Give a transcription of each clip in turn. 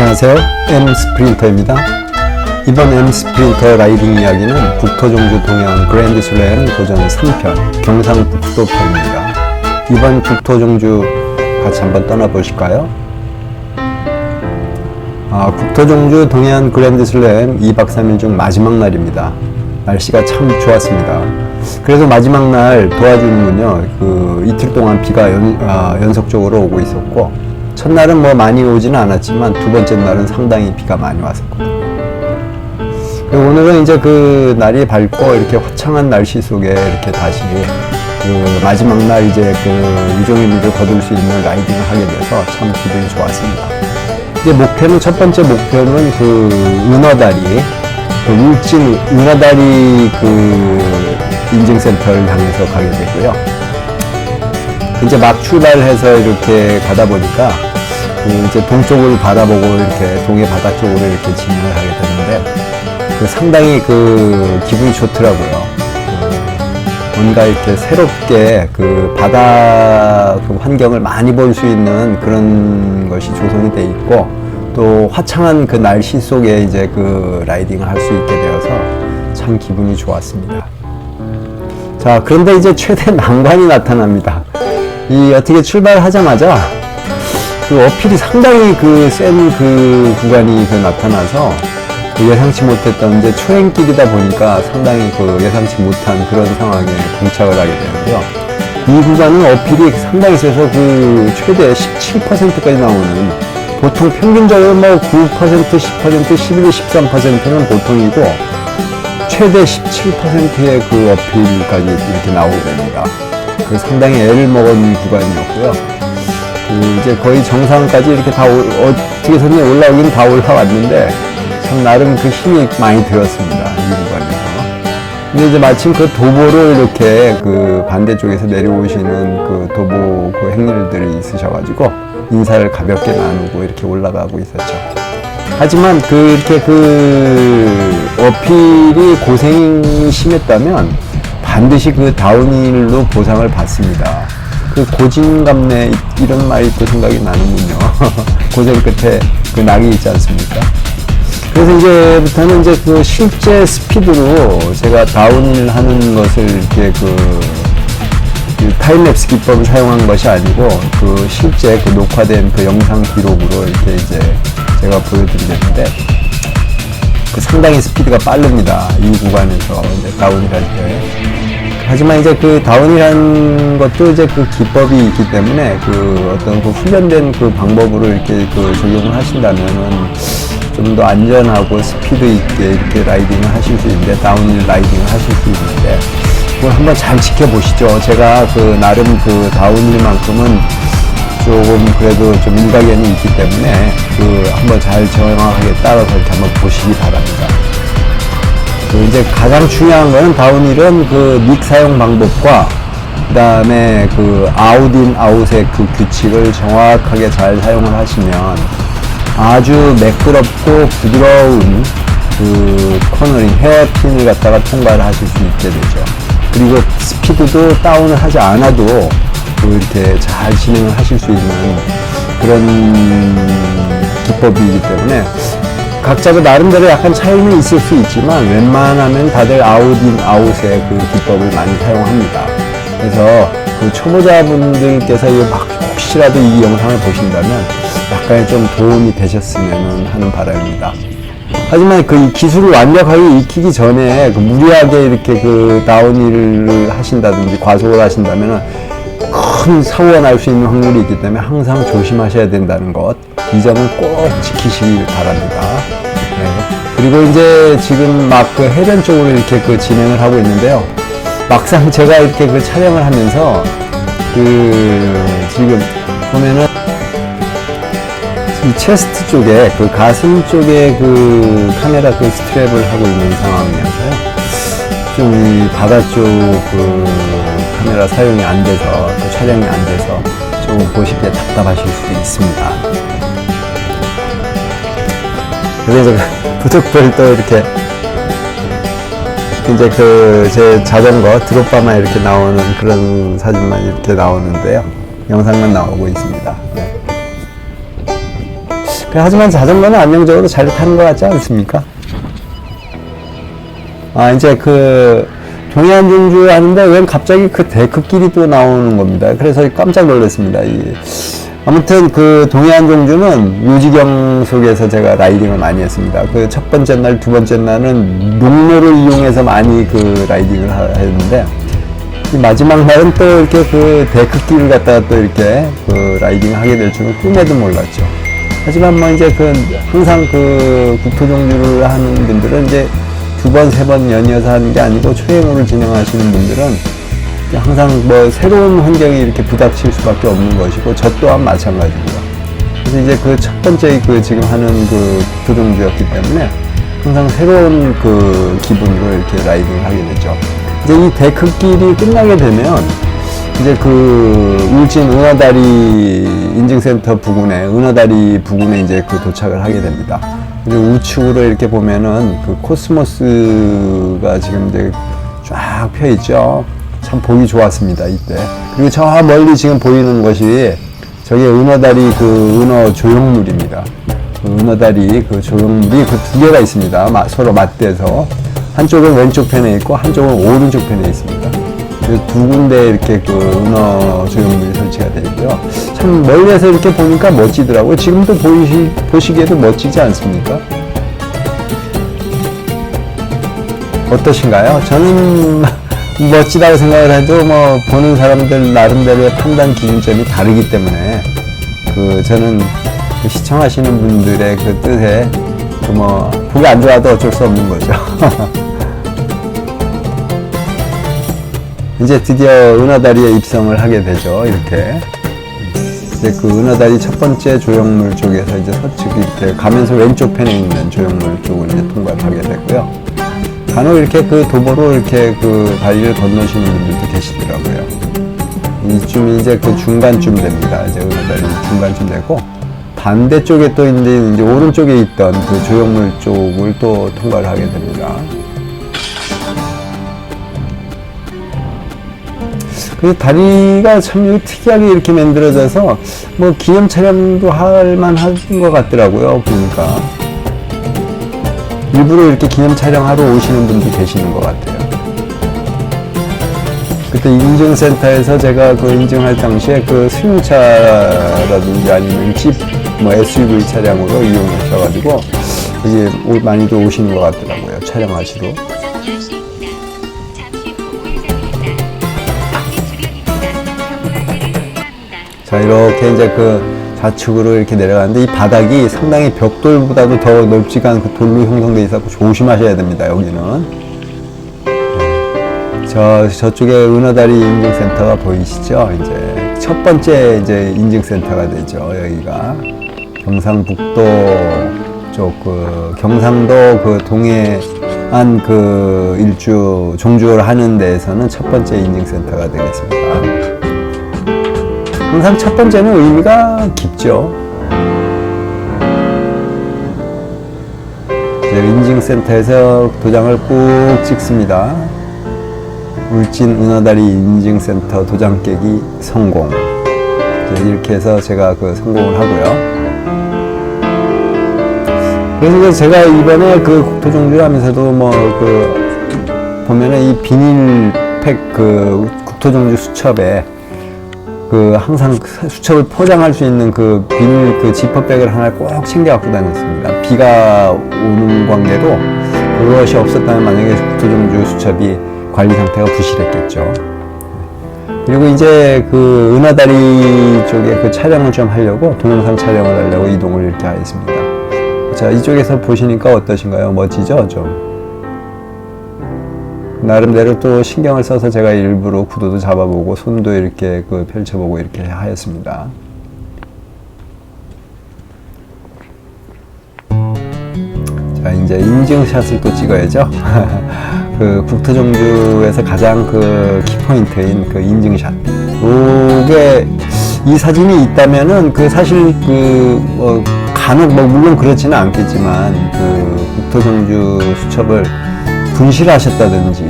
안녕하세요. M 스프린터입니다. 이번 M 스프린터 라이딩 이야기는 국토종주 동해안 그랜드 슬램 도전 3편 경상북도 편입니다. 이번 국토종주 같이 한번 떠나보실까요? 국토종주 동해안 그랜드 슬램 2박 3일 중 마지막 날입니다. 날씨가 참 좋았습니다. 그래서 마지막 날 도와주는군요. 이틀 동안 비가 연속적으로 오고 있었고, 첫날은 뭐 많이 오지는 않았지만 두 번째 날은 상당히 비가 많이 왔었거든요. 그리고 오늘은 이제 그 날이 밝고 이렇게 화창한 날씨 속에 이렇게 다시 마지막 날 이제 유종의미를 거둘 수 있는 라이딩을 하게 돼서 참 기분이 좋았습니다. 이제 목표는, 첫 번째 목표는 은어다리, 울진 은어다리 인증센터를 향해서 가게 되고요. 이제 막 출발해서 이렇게 가다 보니까 이제 동쪽을 바라보고 이렇게 동해 바다 쪽으로 이렇게 진행을 하게 되는데 상당히 기분이 좋더라고요. 뭔가 이렇게 새롭게 바다 환경을 많이 볼 수 있는 그런 것이 조성이 돼 있고, 또 화창한 날씨 속에 이제 라이딩을 할 수 있게 되어서 참 기분이 좋았습니다. 자, 그런데 이제 최대 난관이 나타납니다. 어떻게 출발하자마자 어필이 상당히 센 구간이 구간이 예상치 못했던 이제 초행길이다 보니까 상당히 예상치 못한 그런 상황에 봉착을 하게 되는데요. 이 구간은 어필이 상당히 세서 최대 17%까지 나오는, 보통 평균적으로 9%, 10%, 11, 13%는 보통이고 최대 17%의 어필까지 이렇게 나오게 됩니다. 상당히 애를 먹은 구간이었고요. 이제 거의 정상까지 이렇게 어떻게선지 올라오긴 다 올라왔는데, 참 나름 힘이 많이 들었습니다. 이 구간에서. 근데 이제 마침 도보를 이렇게 반대쪽에서 내려오시는 도보 행렬들이 있으셔가지고, 인사를 가볍게 나누고 이렇게 올라가고 있었죠. 하지만 이렇게 어필이 고생이 심했다면, 반드시 다운힐로 보상을 받습니다. 고진감래, 이런 말이 또 생각이 나는군요. 고생 끝에 낙이 있지 않습니까? 그래서 이제부터는 실제 스피드로 제가 다운힐 하는 것을 이렇게 타임랩스 기법을 사용한 것이 아니고, 실제 녹화된 영상 기록으로 이렇게 이제 제가 보여드리겠는데, 상당히 스피드가 빠릅니다. 이 구간에서 이제 다운힐 할 때. 하지만 이제 다운힐한 것도 이제 기법이 있기 때문에 어떤 훈련된 방법으로 이렇게 적용을 하신다면은 좀 더 안전하고 스피드 있게 이렇게 라이딩을 하실 수 있는데, 다운힐 라이딩을 하실 수 있는데, 그걸 한번 잘 지켜보시죠. 제가 나름 다운힐만큼은 조금 그래도 좀 일가견이 있기 때문에 한번 잘 정확하게 따라서 이렇게 한번 보시기 바랍니다. 이제 가장 중요한 거는, 다운힐은 닉 사용 방법과 그 다음에 아웃인 아웃의 규칙을 정확하게 잘 사용을 하시면 아주 매끄럽고 부드러운 코너링, 헤어핀을 갖다가 통과를 하실 수 있게 되죠. 그리고 스피드도 다운을 하지 않아도 이렇게 잘 진행을 하실 수 있는 그런 기법이기 때문에, 각자도 나름대로 약간 차이는 있을 수 있지만 웬만하면 다들 아웃인 아웃의 기법을 많이 사용합니다. 그래서 초보자분들께서 혹시라도 이 영상을 보신다면 약간의 좀 도움이 되셨으면 하는 바람입니다. 하지만 이 기술을 완벽하게 익히기 전에 무리하게 이렇게 다운힐을 하신다든지 과속을 하신다면 큰 사고가 날 수 있는 확률이 있기 때문에 항상 조심하셔야 된다는 것, 이 점은 꼭 지키시길 바랍니다. 네. 그리고 이제 지금 막 해변 쪽으로 이렇게 진행을 하고 있는데요. 막상 제가 이렇게 촬영을 하면서 지금 보면은 이 체스트 쪽에 가슴 쪽에 카메라 스트랩을 하고 있는 상황이어서요. 좀 이 바다 쪽 카메라 사용이 안 돼서, 촬영이 안 돼서 좀 보시기에 답답하실 수도 있습니다. 그래서 부득불 또 이렇게 이제 제 자전거 드롭바만 이렇게 나오는 그런 사진만 이렇게 나오는데요. 영상만 나오고 있습니다. 네. 하지만 자전거는 안정적으로 잘 타는 것 같지 않습니까? 이제 그 동해안 종주 하는데 왜 갑자기 그 데크길이 또 나오는 겁니다. 그래서 깜짝 놀랐습니다. 아무튼 그 동해안 종주는 묘지경 속에서 제가 라이딩을 많이 했습니다. 그 첫 번째 날, 두 번째 날은 농로를 이용해서 많이 그 라이딩을 했는데, 이 마지막 날은 또 이렇게 그 데크길을 갖다가 또 이렇게 그 라이딩을 하게 될 줄은 꿈에도 몰랐죠. 하지만 뭐 이제 그 항상 그 국토종주를 하는 분들은 이제 두 번, 세 번 연이어서 하는 게 아니고 초행으로 진행하시는 분들은 항상 뭐 새로운 환경이 이렇게 부닥칠 수밖에 없는 것이고, 저 또한 마찬가지고요. 그래서 이제 그 첫 번째 그 지금 하는 그 국토종주였기 때문에 항상 새로운 그 기분으로 이렇게 라이딩을 하게 되죠. 이제 이 데크길이 끝나게 되면 이제 그 울진 은하다리 인증센터 부근에, 은하다리 부근에 이제 그 도착을 하게 됩니다. 그리고 우측으로 이렇게 보면은 그 코스모스가 지금 이제 쫙 펴 있죠. 참 보기 좋았습니다, 이때. 그리고 저 멀리 지금 보이는 것이 저게 은하다리 그 은하 조형물입니다. 그 은하다리 그 조형물이 그 두 개가 있습니다. 서로 맞대서. 한쪽은 왼쪽 편에 있고 한쪽은 오른쪽 편에 있습니다. 두 군데 이렇게 그 은하 조형물이 설치가 되어 있고요. 참 멀리에서 이렇게 보니까 멋지더라고요. 지금도 보시기에도 멋지지 않습니까? 어떠신가요? 저는 멋지다고 생각을 해도 뭐 보는 사람들 나름대로의 판단 기준점이 다르기 때문에 저는 그 시청하시는 분들의 그 뜻에 뭐 보기 안 좋아도 어쩔 수 없는 거죠. 이제 드디어 은하다리에 입성을 하게 되죠. 이렇게 이제 그 은하다리 첫 번째 조형물 쪽에서 이제 서측 이렇게 가면서 왼쪽 편에 있는 조형물 쪽을 이제 통과를 하게 됐고요. 간혹 이렇게 그 도보로 이렇게 그 다리를 건너시는 분들도 계시더라고요. 이쯤이 이제 그 중간쯤 됩니다. 이제 은하다리 중간쯤 되고, 반대쪽에 또 이제 오른쪽에 있던 그 조형물 쪽을 또 통과를 하게 됩니다. 그 다리가 참 특이하게 이렇게 만들어져서 뭐 기념 촬영도 할 만한 것 같더라고요, 보니까. 일부러 이렇게 기념 촬영하러 오시는 분도 계시는 것 같아요. 그때 인증센터에서 제가 그 인증할 당시에 그 승용차라든지 아니면 집, 뭐 SUV 차량으로 이용하셔가지고 이제 많이도 오시는 것 같더라고요, 촬영하시러. 자, 이렇게 이제 그 좌측으로 이렇게 내려가는데 이 바닥이 상당히 벽돌보다도 더 넓지가 않은 그 돌로 형성되어 있어서 조심하셔야 됩니다, 여기는. 저쪽에 은하다리 인증센터가 보이시죠? 이제 첫 번째 이제 인증센터가 되죠, 여기가. 경상북도 쪽 그 경상도 그 동해안 그 종주를 하는 데에서는 첫 번째 인증센터가 되겠습니다. 항상 첫 번째는 의미가 깊죠. 이제 인증센터에서 도장을 꾹 찍습니다. 울진 은하다리 인증센터 도장 깨기 성공. 이렇게 해서 제가 그 성공을 하고요. 그래서 제가 이번에 그 국토종주를 하면서도 뭐 보면은 이 비닐팩 그 국토종주 수첩에 그 항상 수첩을 포장할 수 있는 그 비닐 그 지퍼백을 하나 꼭 챙겨 갖고 다녔습니다. 비가 오는 관계로 그것이 없었다면 만약에 국토종주 수첩이 관리 상태가 부실했겠죠. 그리고 이제 그 은하다리 쪽에 그 촬영을 좀 하려고, 동영상 촬영을 하려고 이동을 이렇게 하였습니다. 자, 이쪽에서 보시니까 어떠신가요? 멋지죠? 좀. 나름대로 또 신경을 써서 제가 일부러 구도도 잡아보고 손도 이렇게 그 펼쳐보고 이렇게 하였습니다. 자, 이제 인증샷을 또 찍어야죠. 그 국토종주에서 가장 그 키포인트인 그 인증샷. 요게 이 사진이 있다면은 그 사실 간혹 뭐 물론 그렇지는 않겠지만 그 국토종주 수첩을 분실하셨다든지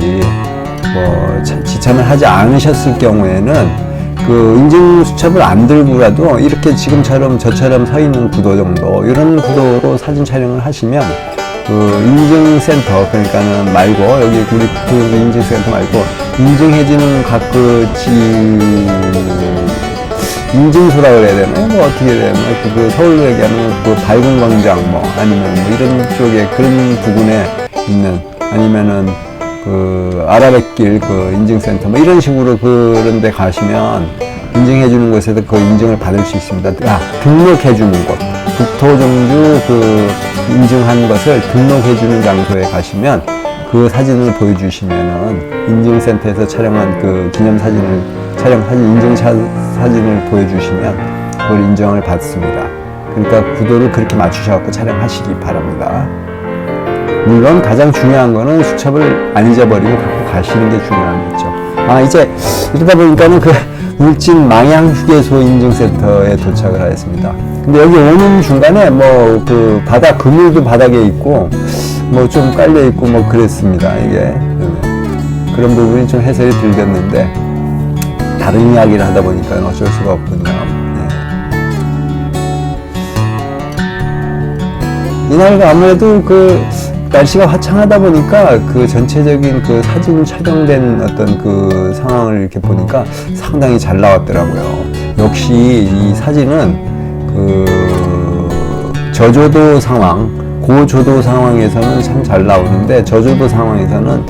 뭐 지참을 하지 않으셨을 경우에는 그 인증 수첩을 안 들고라도 이렇게 지금처럼 저처럼 서 있는 구도 정도, 이런 구도로 사진 촬영을 하시면 그 인증센터, 그러니까는 말고 여기 우리 그 인증센터 말고 인증해주는 각그 인증소라 그래야 되나요? 뭐 어떻게 되나요? 그 서울로 얘기하면 그 밝은 광장 뭐 아니면 뭐 이런 쪽에 그런 부분에 있는, 아니면은 그 아라뱃길 그 인증센터 뭐 이런 식으로 그런 데 가시면 인증해주는 곳에서 그 인증을 받을 수 있습니다. 등록해주는 곳, 국토종주 그 인증한 것을 등록해주는 장소에 가시면 그 사진을 보여주시면은 인증센터에서 촬영한 그 기념사진을 사진을 보여주시면 그걸 인정을 받습니다. 그러니까 구도를 그렇게 맞추셔서 촬영하시기 바랍니다. 물론 가장 중요한 거는 수첩을 안 잊어버리고 갖고 가시는 게 중요하겠죠. 이제 이러다 보니까는 그 울진 망향휴게소 인증센터에 도착을 하였습니다. 근데 여기 오는 중간에 뭐 그 그물도 바닥에 있고 뭐 좀 깔려 있고 뭐 그랬습니다. 이게 그런 부분이 좀 해설이 들렸는데 다른 이야기를 하다 보니까 어쩔 수가 없군요. 이날 아무래도 그 날씨가 화창하다 보니까 그 전체적인 그 사진 촬영된 어떤 그 상황을 이렇게 보니까 상당히 잘 나왔더라고요. 역시 이 사진은 그 저조도 상황, 고조도 상황에서는 참 잘 나오는데 저조도 상황에서는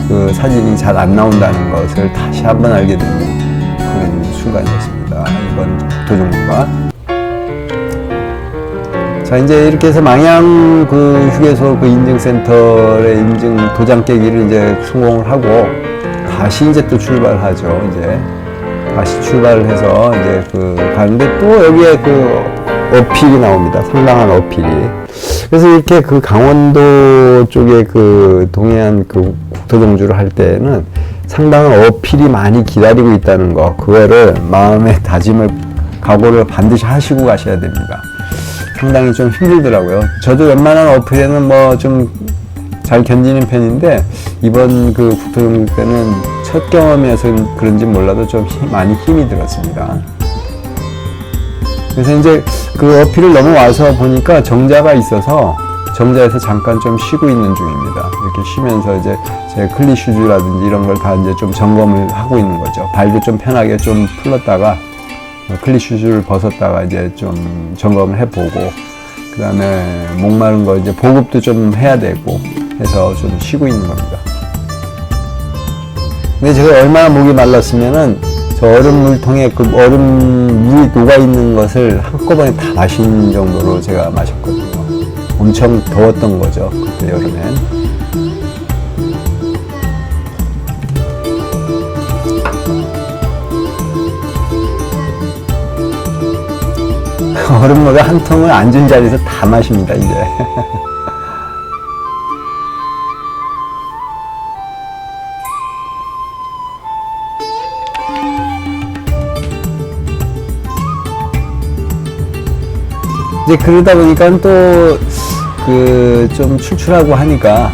그 사진이 잘 안 나온다는 것을 다시 한번 알게 되는 그런 순간이었습니다. 이번 국토종주가. 자, 이제 이렇게 해서 망향 그 휴게소 그 인증센터의 인증 도장 깨기를 이제 성공을 하고 다시 이제 또 출발하죠. 이제 다시 출발을 해서 이제 그 가는데 또 여기에 그 어필이 나옵니다. 상당한 어필이. 그래서 이렇게 그 강원도 쪽에 그 동해안 그 국토종주를 할 때는 상당한 어필이 많이 기다리고 있다는 거, 그거를 마음의 다짐을, 각오를 반드시 하시고 가셔야 됩니다. 상당히 좀 힘들더라고요. 저도 웬만한 어필에는 뭐 좀 잘 견디는 편인데 이번 그 국토종주 때는 첫 경험이어서 그런지 몰라도 좀 많이 힘이 들었습니다. 그래서 이제 그 어필을 넘어와서 보니까 정자가 있어서 정자에서 잠깐 좀 쉬고 있는 중입니다. 이렇게 쉬면서 이제 제 클리 슈즈라든지 이런 걸 다 이제 좀 점검을 하고 있는 거죠. 발도 좀 편하게 좀 풀렀다가 클리 슈즈를 벗었다가 이제 좀 점검을 해보고, 그 다음에 목마른 거 이제 보급도 좀 해야 되고 해서 좀 쉬고 있는 겁니다. 근데 제가 얼마나 목이 말랐으면은 저 얼음물통에 그 얼음물이 녹아있는 것을 한꺼번에 다 마신 정도로 제가 마셨거든요. 엄청 더웠던 거죠, 그때 여름엔. 얼음물을 한 통을 앉은 자리에서 다 마십니다, 이제. 이제 그러다 보니까 또 그 좀 출출하고 하니까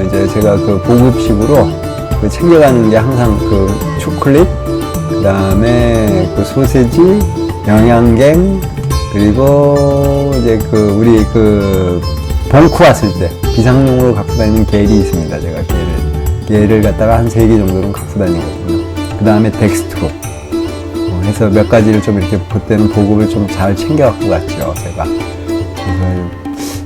이제 제가 그 보급식으로 그 챙겨가는 게 항상 그 초콜릿, 그 다음에 그 소세지, 영양갱, 그리고 이제 그 우리 그 벙커 왔을 때 비상용으로 갖고 다니는 겔이 있습니다. 제가 겔을 갖다가 한 3개 정도는 갖고 다니거든요. 그 다음에 덱스트로 해서 몇 가지를 좀 이렇게 그때는 보급을 좀 잘 챙겨 갖고 갔죠, 제가. 그래서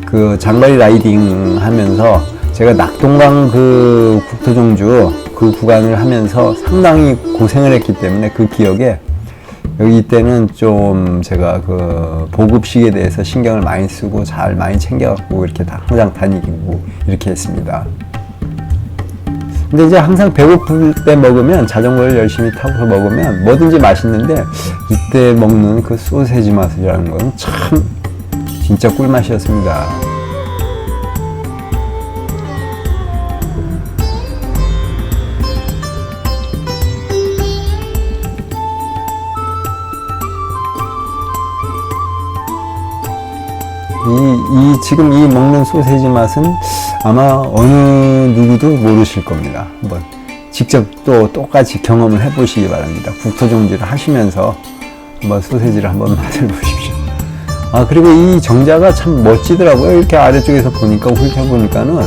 그 장거리 라이딩 하면서 제가 낙동강 그 국토종주 그 구간을 하면서 상당히 고생을 했기 때문에 그 기억에 여기 이때는 좀 제가 그 보급식에 대해서 신경을 많이 쓰고 잘 많이 챙겨갖고 이렇게 항상 다니고 이렇게 했습니다. 근데 이제 항상 배고플 때 먹으면, 자전거를 열심히 타고서 먹으면 뭐든지 맛있는데 이때 먹는 그 소세지 맛이라는 건 참 진짜 꿀맛이었습니다. 지금 이 먹는 소세지 맛은 아마 어느 누구도 모르실 겁니다. 한번 직접 또 똑같이 경험을 해보시기 바랍니다. 국토종지를 하시면서 한번 소세지를 한번 맛을 보십시오. 아, 그리고 이 정자가 참 멋지더라고요. 이렇게 아래쪽에서 보니까, 훑어보니까는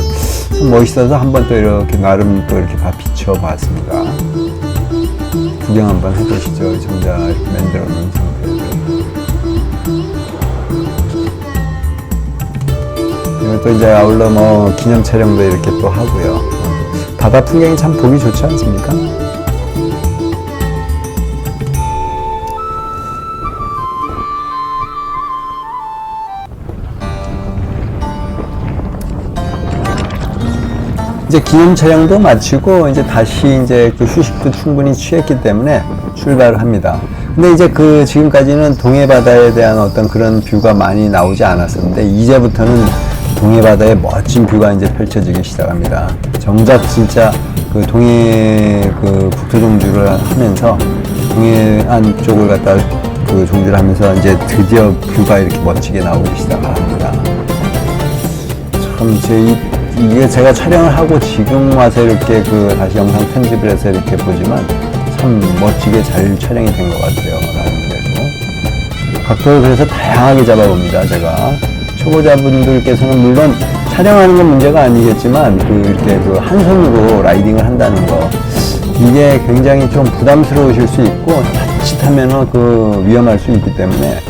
참 멋있어서 한번 또 이렇게 나름 또 이렇게 비춰봤습니다. 구경 한번 해보시죠. 정자 이렇게 만들어 놓은 상태에서. 그리고 또 이제 아울러 뭐 기념 촬영도 이렇게 또 하고요. 바다 풍경이 참 보기 좋지 않습니까? 이제 기념 촬영도 마치고 이제 다시 이제 그 휴식도 충분히 취했기 때문에 출발을 합니다. 근데 이제 그 지금까지는 동해 바다에 대한 어떤 그런 뷰가 많이 나오지 않았었는데 이제부터는 동해 바다의 멋진 뷰가 이제 펼쳐지기 시작합니다. 정작 진짜 그 동해 그 국토종주를 하면서 동해안 쪽을 갖다 그 종주를 하면서 이제 드디어 뷰가 이렇게 멋지게 나오기 시작합니다. 참 이게 제가 촬영을 하고 지금 와서 이렇게 그 다시 영상 편집을 해서 이렇게 보지만 참 멋지게 잘 촬영이 된 것 같아요. 나름대로. 각도를 그래서 다양하게 잡아봅니다. 제가 초보자분들께서는 물론 촬영하는 건 문제가 아니겠지만 이렇게 그 한 손으로 라이딩을 한다는 거 이게 굉장히 좀 부담스러우실 수 있고 자칫하면은 그 위험할 수 있기 때문에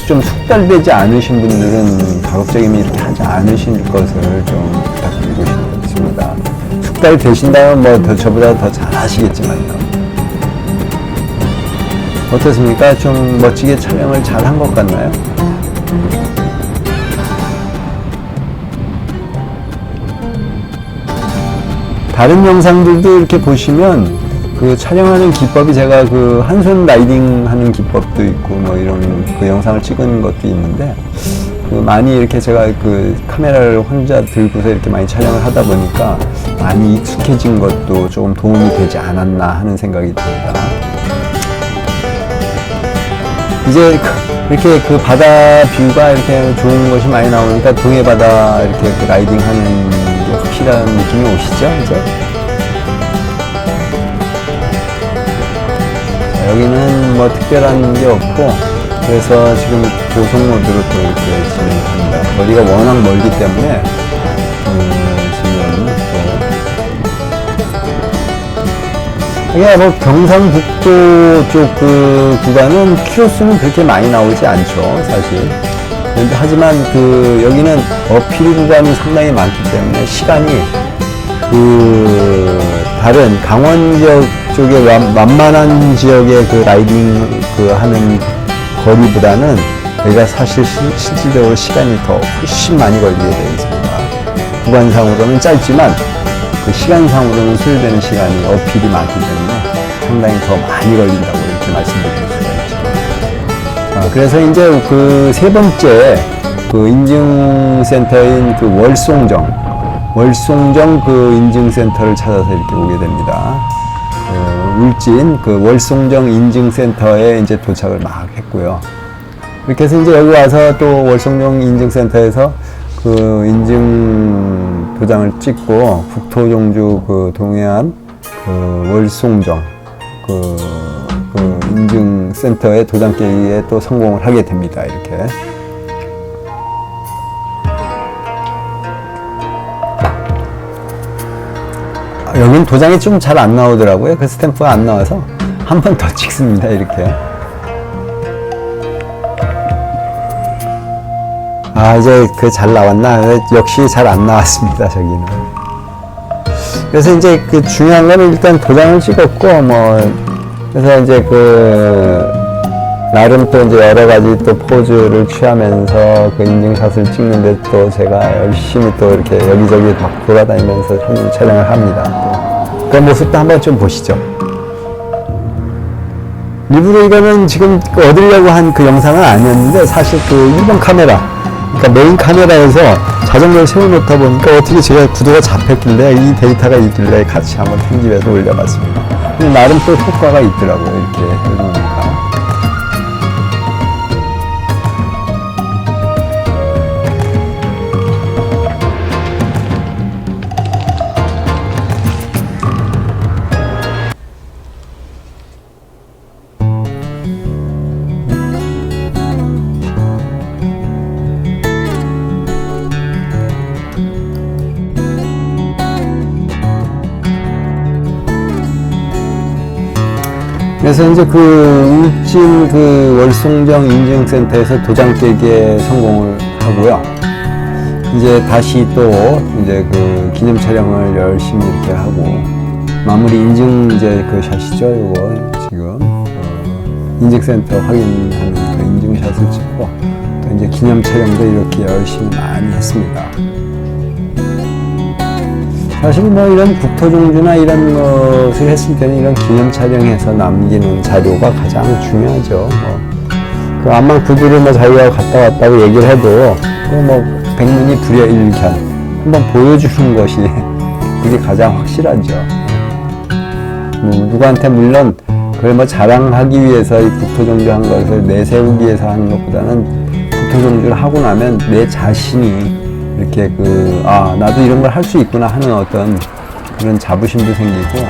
좀 숙달되지 않으신 분들은 가급적이면 이렇게 하지 않으실 것을 좀 부탁드리고 싶습니다. 숙달되신다면 뭐 저보다 더 잘하시겠지만요. 어떻습니까? 좀 멋지게 촬영을 잘 한 것 같나요? 다른 영상들도 이렇게 보시면 그 촬영하는 기법이 제가 그 한 손 라이딩 하는 기법도 있고 뭐 이런 그 영상을 찍은 것도 있는데 그 많이 이렇게 제가 그 카메라를 혼자 들고서 이렇게 많이 촬영을 하다 보니까 많이 익숙해진 것도 조금 도움이 되지 않았나 하는 생각이 듭니다. 이제 이렇게 그 바다 뷰가 이렇게 좋은 것이 많이 나오니까 동해 바다 이렇게 그 라이딩 하는 게 확실한 느낌이 오시죠? 이제? 여기는 뭐 특별한 게 없고 그래서 지금 고속 모드로 또 이렇게 진행합니다. 거리가 워낙 멀기 때문에 지금 또 이게 뭐 경상북도 쪽 그 구간은 키로수는 그렇게 많이 나오지 않죠, 사실. 그런데 하지만 그 여기는 어필 구간이 상당히 많기 때문에 시간이 그 다른 강원 지역 쪽에 만만한 지역의 그 라이딩 그 하는 거리보다는 여기가 사실 실질적으로 시간이 더 훨씬 많이 걸리게 되어 있습니다. 구간상으로는 짧지만 그 시간상으로는 소요되는 시간이 어필이 많기 때문에 상당히 더 많이 걸린다고 이렇게 말씀드릴 수가 있죠. 그래서 이제 그 세 번째 그 인증센터인 그 월송정 그 인증센터를 찾아서 이렇게 오게 됩니다. 울진 그 월송정 인증센터에 이제 도착을 막 했고요. 이렇게 해서 이제 여기 와서 또 월송정 인증센터에서 그 인증 도장을 찍고 국토종주 그 동해안 그 월송정 그 인증센터의 도장 깨기에 또 성공을 하게 됩니다. 이렇게. 여긴 도장이 좀 잘 안 나오더라고요. 그 스탬프가 안 나와서 한 번 더 찍습니다. 이렇게. 이제 그 잘 나왔나? 역시 잘 안 나왔습니다. 저기는. 그래서 이제 그 중요한 거는 일단 도장을 찍었고, 그래서 이제 나름 또 이제 여러 가지 또 포즈를 취하면서 그 인증샷을 찍는데 또 제가 열심히 또 이렇게 여기저기 막 돌아다니면서 사진 촬영을 합니다. 그 모습도 한번 좀 보시죠. 일부러 이거는 지금 얻으려고 한 그 영상은 아니었는데 사실 그 1번 카메라, 그러니까 메인 카메라에서 자전거를 세워놓다 보니까 어떻게 제가 구도가 잡혔길래 이 데이터가 있길래 같이 한번 편집해서 올려봤습니다. 나름 또 효과가 있더라고요. 이렇게 해놓으니까. 그래서 이제 그 울진 그 월송정 인증센터에서 도장 깨기에 성공을 하고요. 이제 다시 또 이제 그 기념 촬영을 열심히 이렇게 하고 마무리 인증 이제 그 샷이죠. 요거 지금 인증센터 확인하는 그 인증샷을 찍고 또 이제 기념 촬영도 이렇게 열심히 많이 했습니다. 사실 뭐 이런 국토종주나 이런 것을 했을 때는 이런 기념 촬영해서 남기는 자료가 가장 중요하죠. 그 암만 구두를 뭐 자기가 갔다 왔다고 얘기를 해도 뭐 백문이 불여일견 한번 보여주는 것이 그게 가장 확실하죠. 뭐 누구한테 물론 그걸 뭐 자랑하기 위해서 이 국토종주 한 것을 내세우기 위해서 하는 것보다는 국토종주를 하고 나면 내 자신이 이렇게 나도 이런 걸 할 수 있구나 하는 어떤 그런 자부심도 생기고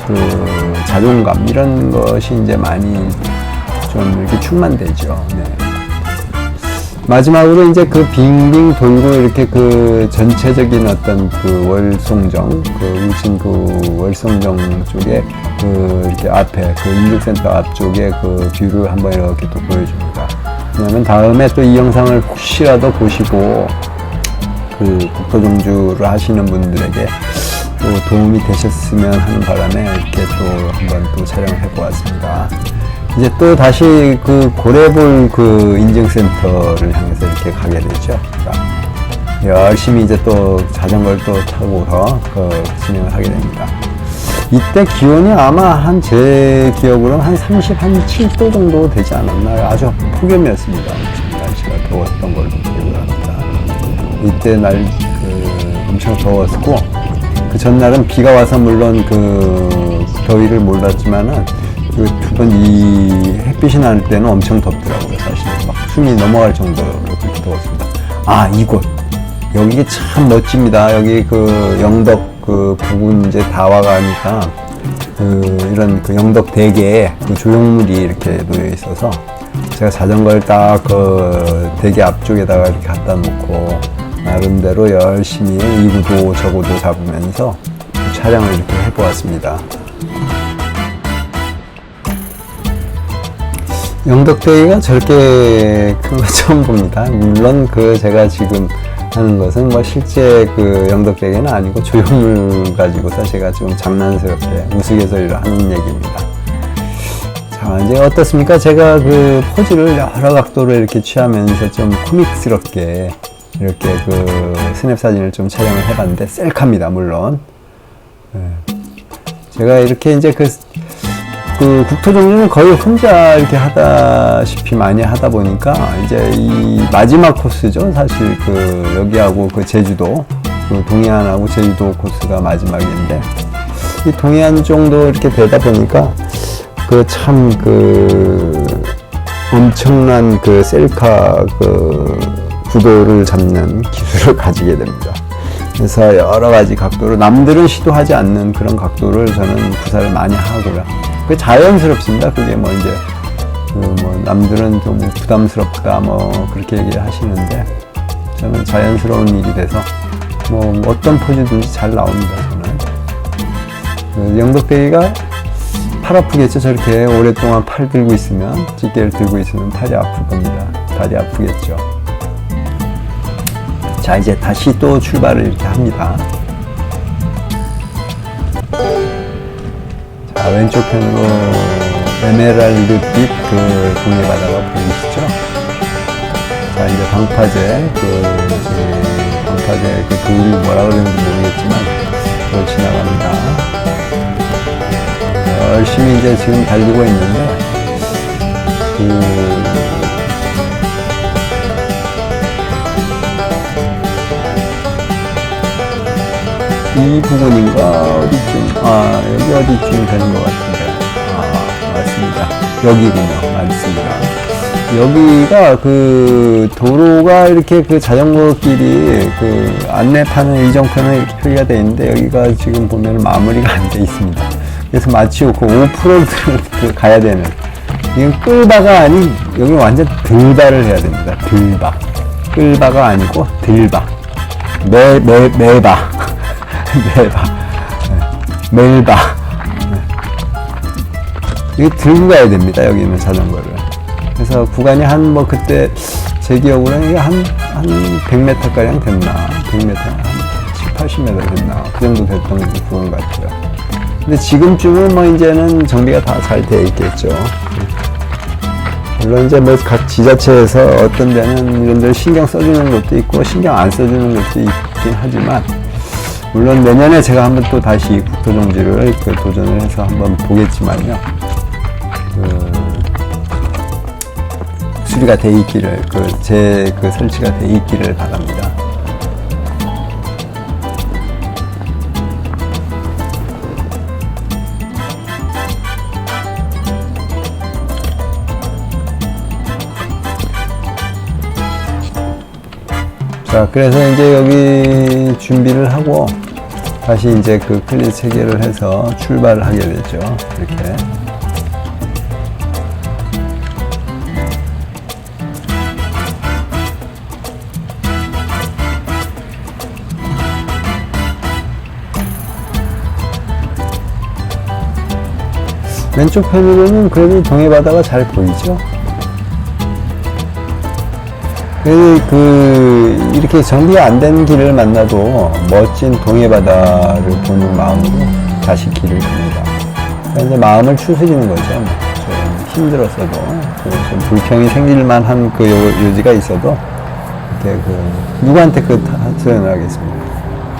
그 자존감 이런 것이 이제 많이 좀 이렇게 충만되죠. 네. 마지막으로 이제 그 빙빙 돌고 이렇게 그 전체적인 어떤 그 월송정, 그 울진 그 월송정 쪽에 그 이렇게 앞에 그 인증센터 앞쪽에 그 뷰를 한번 이렇게 또 보여줍니다. 왜냐면 다음에 또 이 영상을 혹시라도 보시고 그 국토종주를 하시는 분들에게 또 도움이 되셨으면 하는 바람에 이렇게 또 한번 또 촬영을 해보았습니다. 이제 또 다시 그 고래볼 그 인증센터를 향해서 이렇게 가게 되죠. 열심히 이제 또 자전거를 또 타고서 진행을 하게 됩니다. 이때 기온이 아마 제 기억으로는 한 37도 정도 되지 않았나요? 아주 폭염이었습니다. 날씨가 더웠던 걸로 기억을 합니다. 이때 엄청 더웠고, 그 전날은 비가 와서 물론 그 더위를 몰랐지만은 그 두 번 이 햇빛이 나는 때는 엄청 덥더라고요. 사실 막 숨이 넘어갈 정도로 그렇게 더웠습니다. 이곳 여기 참 멋집니다. 여기 그 영덕 그 부근 이제 다 와가니까 이런 그 영덕 대게에 그 조형물이 이렇게 놓여 있어서 제가 자전거를 딱 그 대게 앞쪽에다가 이렇게 갖다 놓고 나름대로 열심히 이구도 저구도 잡으면서 촬영을 이렇게 해보았습니다. 영덕대게가 저렇게 큰 거 처음 봅니다. 물론 제가 지금 하는 것은 뭐 실제 그 영덕대게는 아니고 조형물 가지고서 제가 좀 장난스럽게 우스갯소리로 하는 얘기입니다. 자, 이제 어떻습니까? 제가 그 포즈를 여러 각도로 이렇게 취하면서 좀 코믹스럽게 이렇게 그 스냅 사진을 좀 촬영을 해봤는데 셀카입니다, 물론. 제가 이렇게 이제 그 국토종주는 거의 혼자 이렇게 하다시피 많이 하다 보니까 이제 이 마지막 코스죠. 사실 여기하고 그 제주도, 동해안하고 제주도 코스가 마지막인데 이 동해안 정도 이렇게 되다 보니까 엄청난 셀카 구도를 잡는 기술을 가지게 됩니다. 그래서 여러 가지 각도로 남들은 시도하지 않는 그런 각도를 저는 구사를 많이 하고요. 그게 자연스럽습니다. 그게 뭐 이제 남들은 좀 부담스럽다 그렇게 얘기하시는데 저는 자연스러운 일이 돼서 어떤 포즈든지 잘 나옵니다. 저는 영덕대게가 팔 아프겠죠. 저렇게 오랫동안 팔 들고 있으면, 찌개를 들고 있으면 팔이 아플 겁니다. 다리 아프겠죠. 자, 이제 다시 또 출발을 이렇게 합니다. 자, 왼쪽 편으로 에메랄드빛 동해 바다가 보이시죠? 자, 이제 방파제, 방파제 돌이 뭐라 그러는지 모르겠지만, 지나갑니다. 열심히 이제 지금 달리고 있는데, 이 부분인가 어디쯤 여기 어디쯤 되는 것 같은데 맞습니다. 여기군요. 맞습니다. 여기가 도로가 이렇게 자전거길이 안내판은 이정표는 이렇게 표기가 되어 있는데 여기가 지금 보면 마무리가 안 돼 있습니다. 그래서 마치 오프로드를 가야 되는 이건 끌바가 아닌 여기 완전 들바를 해야 됩니다. 들바. 끌바가 아니고 들바. 매바. 멜바. 이거 들고 가야 됩니다. 여기는 자전거를. 그래서 구간이 한 뭐 그때 제 기억으로는 이게 한 100m 가량 됐나, 100m 한 80m 됐나 그 정도 됐던 구간 같아요. 근데 지금쯤은 뭐 이제는 정비가 다 잘 돼 있겠죠. 물론 이제 뭐 각 지자체에서 어떤 데는 이런 데 신경 써주는 것도 있고 신경 안 써주는 것도 있긴 하지만, 물론 내년에 제가 한번 또 다시 국토정지를 도전을 해서 한번 보겠지만요. 수리가 돼 있기를, 제 설치가 돼 있기를 바랍니다. 자, 그래서 이제 여기 준비를 하고 다시 이제 그 클린 체결을 해서 출발을 하게 되죠. 이렇게. 왼쪽 편으로는 그래도 동해바다가 잘 보이죠? 이렇게 정비가 안 된 길을 만나도 멋진 동해바다를 보는 마음으로 다시 길을 갑니다. 그러니까 이제 마음을 추스리는 거죠. 좀 힘들었어도, 좀 불평이 생길 만한 요지가 있어도, 이렇게 누구한테 소연을 하겠습니까?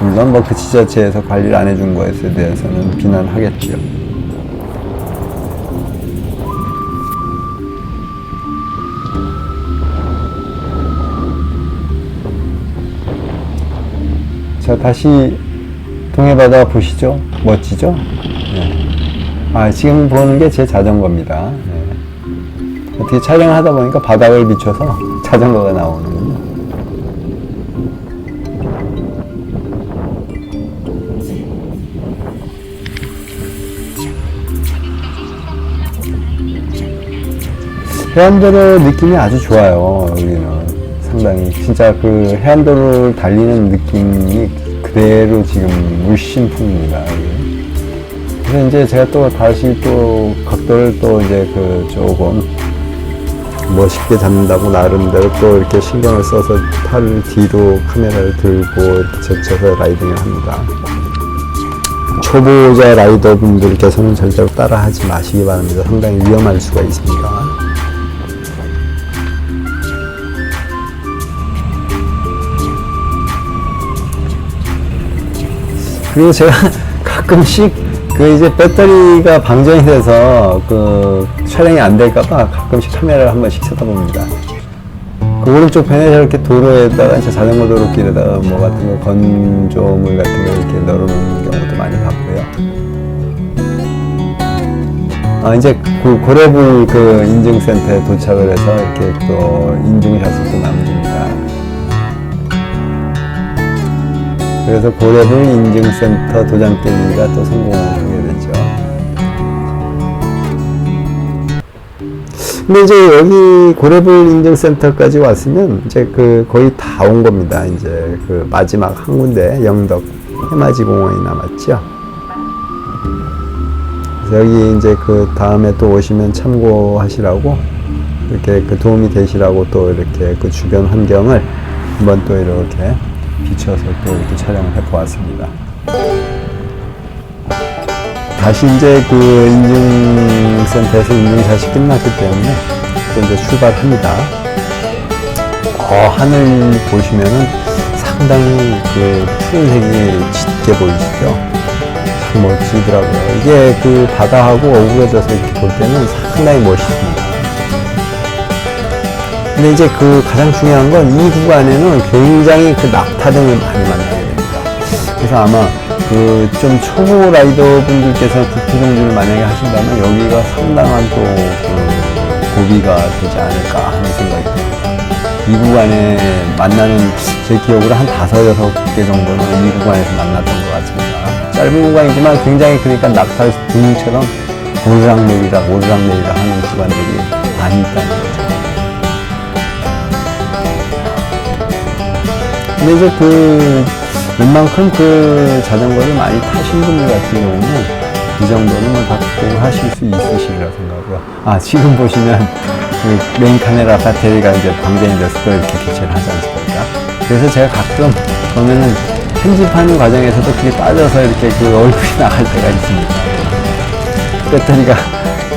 물론 뭐 그 지자체에서 관리를 안 해준 것에 대해서는 비난하겠죠. 자, 다시 동해바다 보시죠. 멋지죠? 네. 지금 보는 게 제 자전거입니다. 네. 어떻게 촬영을 하다 보니까 바닥을 비춰서 자전거가 나오는군요. 해안도로 느낌이 아주 좋아요. 여기는 상당히 진짜 해안도로를 달리는 느낌이 그대로 지금 물씬풍입니다. 그래서 이제 제가 또 다시 각도를 이제 조금 멋있게 잡는다고 나름대로 또 이렇게 신경을 써서 팔을 뒤로 카메라를 들고 이렇게 제쳐서 라이딩을 합니다. 초보자 라이더 분들께서는 절대로 따라하지 마시기 바랍니다. 상당히 위험할 수가 있습니다. 그리고 제가 가끔씩 이제 배터리가 방전이 돼서 촬영이 안 될까봐 가끔씩 카메라를 한 번씩 쳐다봅니다. 오른쪽 편에 이렇게 도로에다가 자전거 도로길에다가 뭐 같은 거 건조물 같은 거 이렇게 널어놓는 경우도 많이 봤고요. 이제 고래불 인증센터에 도착을 해서 이렇게 또 인증샷을 또 남깁니다. 그래서 고래불 인증센터 도장 깨기가 또 성공을 하게 되죠. 근데 이제 여기 고래불 인증센터까지 왔으면 이제 거의 다 온 겁니다. 이제 마지막 한 군데 영덕 해맞이 공원이 남았죠. 그래서 여기 이제 다음에 또 오시면 참고하시라고 이렇게 도움이 되시라고 또 이렇게 주변 환경을 한번 또 이렇게 비춰서 또 이렇게 촬영을 해보았습니다. 다시 이제 인증센터에서 인증샷이 끝났기 때문에 또 이제 출발합니다. 하늘 보시면은 상당히 푸른색이 짙게 보이시죠? 참 멋지더라고요. 이게 바다하고 어우러져서 이렇게 볼 때는 상당히 멋있습니다. 근데 이제 가장 중요한 건 이 구간에는 굉장히 낙타등을 많이 만나게 됩니다. 그래서 아마 좀 초보 라이더 분들께서 국토정지를 만약에 하신다면 여기가 상당한 또 고비가 되지 않을까 하는 생각이 듭니다. 이 구간에 만나는 제 기억으로 한 5-6개 정도는 이 구간에서 만났던 것 같습니다. 짧은 구간이지만 굉장히 낙타 등처럼 오르락내리락 하는 구간들이 많이 있다는 거죠. 근데 이제 웬만큼 자전거를 많이 타신 분들 같은 경우는 그 정도는 뭐 갖고 하실 수 있으시리라 생각하고요. 아, 지금 보시면 그 메인 카메라 배터리가 이제 방전이 돼서 또 이렇게 교체를 하지 않습니까? 그래서 제가 가끔 보면은 편집하는 과정에서도 그게 빠져서 이렇게 그 얼굴이 나갈 때가 있습니다. 배터리가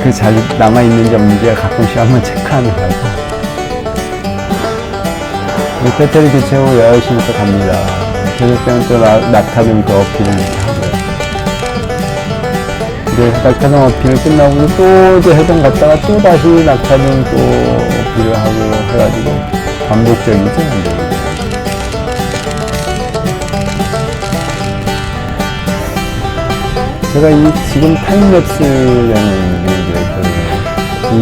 그 잘 남아있는지 없는지 가끔씩 한번 체크하느라고. 배터리 교체 후 열심히 또 갑니다. 계속 되면 또 낙타등 또 어필을 이렇게 하고요. 이제 낙타등 어필을 끝나고 또 이제 해변 갔다가 또 다시 낙타등 또 어필을 하고 해가지고 반복적이죠. 이제. 제가 이 지금 타임랩스라는 이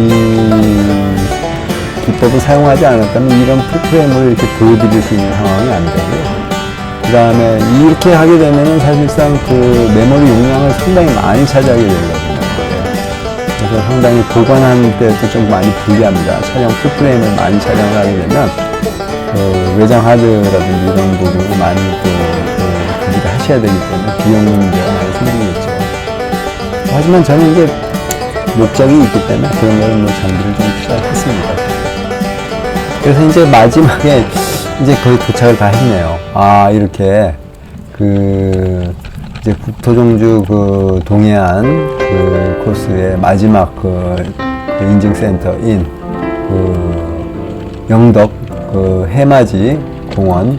기법을 사용하지 않았다면 이런 풀프레임을 이렇게 보여드릴 수 있는 상황이 안 되고요. 그 다음에 이렇게 하게 되면은 사실상 그 메모리 용량을 상당히 많이 차지하게 되거든요. 그래서 상당히 보관하는 때도 좀 많이 불리합니다. 촬영 풀프레임을 많이 촬영을 하게 되면 그 외장 하드라든지 이런 부분을 많이 또 구비를 하셔야 되기 때문에 비용 문제가 많이 생기겠죠. 하지만 저는 이제 목적이 있기 때문에 그런 거는 뭐 장비를 좀 투자했습니다. 그래서 이제 마지막에 이제 거의 도착을 다 했네요. 아, 이렇게 이제 국토종주 동해안 코스의 마지막 인증센터인 영덕 해맞이 공원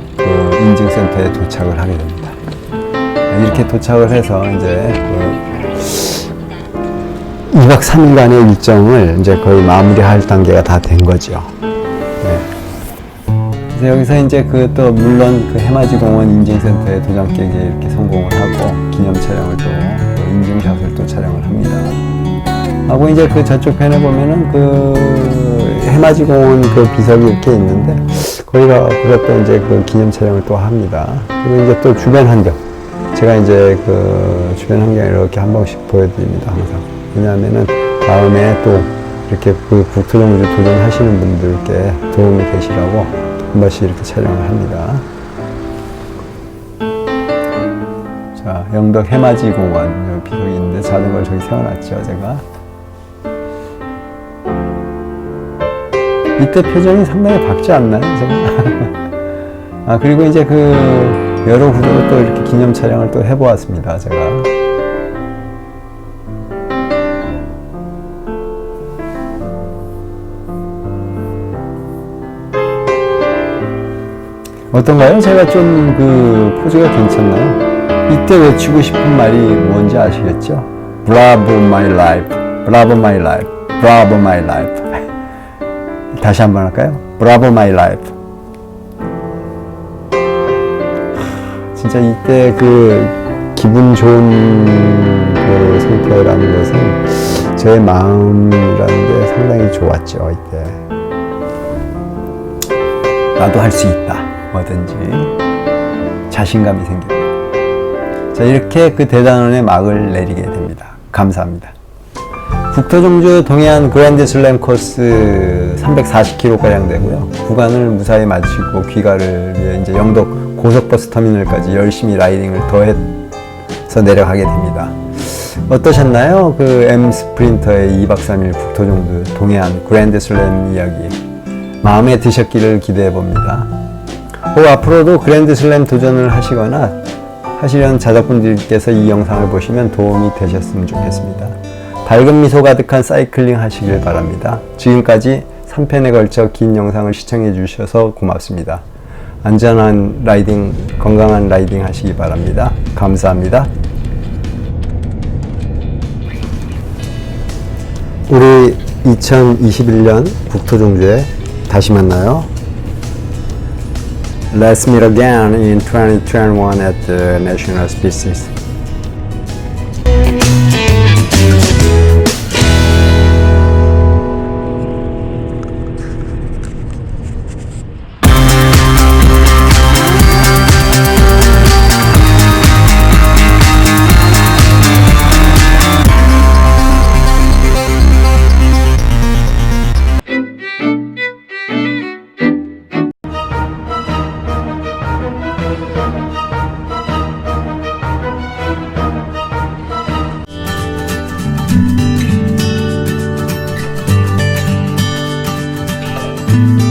인증센터에 도착을 하게 됩니다. 이렇게 도착을 해서 이제 2박 3일간의 일정을 이제 거의 마무리할 단계가 다 된 거죠. 네. 그래서 여기서 이제 또 물론 해맞이 공원 인증센터에 도장 깨기에 이렇게 성공을 하고 기념 촬영을 또 인증샷을 또 촬영을 합니다. 하고 이제 저쪽 편에 보면은 해맞이 공원 비석이 이렇게 있는데 거기가 그것도 이제 기념 촬영을 또 합니다. 그리고 이제 또 주변 환경. 제가 이제 주변 환경을 이렇게 한 번씩 보여드립니다, 항상. 왜냐하면은 다음에 또 이렇게 국토종주 도전하시는 분들께 도움이 되시라고 한 번씩 이렇게 촬영을 합니다. 자, 영덕 해맞이 공원 비석이 있는데 자전거를 저기 세워놨죠, 제가. 이때 표정이 상당히 밝지 않나요, 제가? 아, 그리고 이제 여러 구도로 또 이렇게 기념 촬영을 또 해보았습니다, 제가. 어떤가요? 제가 좀 포즈가 괜찮나요? 이때 외치고 싶은 말이 뭔지 아시겠죠? Bravo my life, Bravo my life, Bravo my life. 다시 한번 할까요? Bravo my life. 진짜 이때 기분 좋은 상태라는 것은 제 마음이라는 게 상당히 좋았죠, 이때. 나도 할 수 있다. 뭐든지 자신감이 생깁니다. 자, 이렇게 대단원의 막을 내리게 됩니다. 감사합니다. 국토종주 동해안 그랜드 슬램 코스 340km가량 되고요. 구간을 무사히 마치고 귀가를 위해 이제 영덕 고속버스 터미널까지 열심히 라이딩을 더해서 내려가게 됩니다. 어떠셨나요? M 스프린터의 2박 3일 국토종주 동해안 그랜드 슬램 이야기. 마음에 드셨기를 기대해 봅니다. 앞으로도 그랜드 슬램 도전을 하시거나 하시려는 자작분들께서 이 영상을 보시면 도움이 되셨으면 좋겠습니다. 밝은 미소 가득한 사이클링 하시길 바랍니다. 지금까지 3편에 걸쳐 긴 영상을 시청해 주셔서 고맙습니다. 안전한 라이딩, 건강한 라이딩 하시기 바랍니다. 감사합니다. 우리 2021년 국토종주에 다시 만나요. Let's meet again in 2021 at the National Species. 네.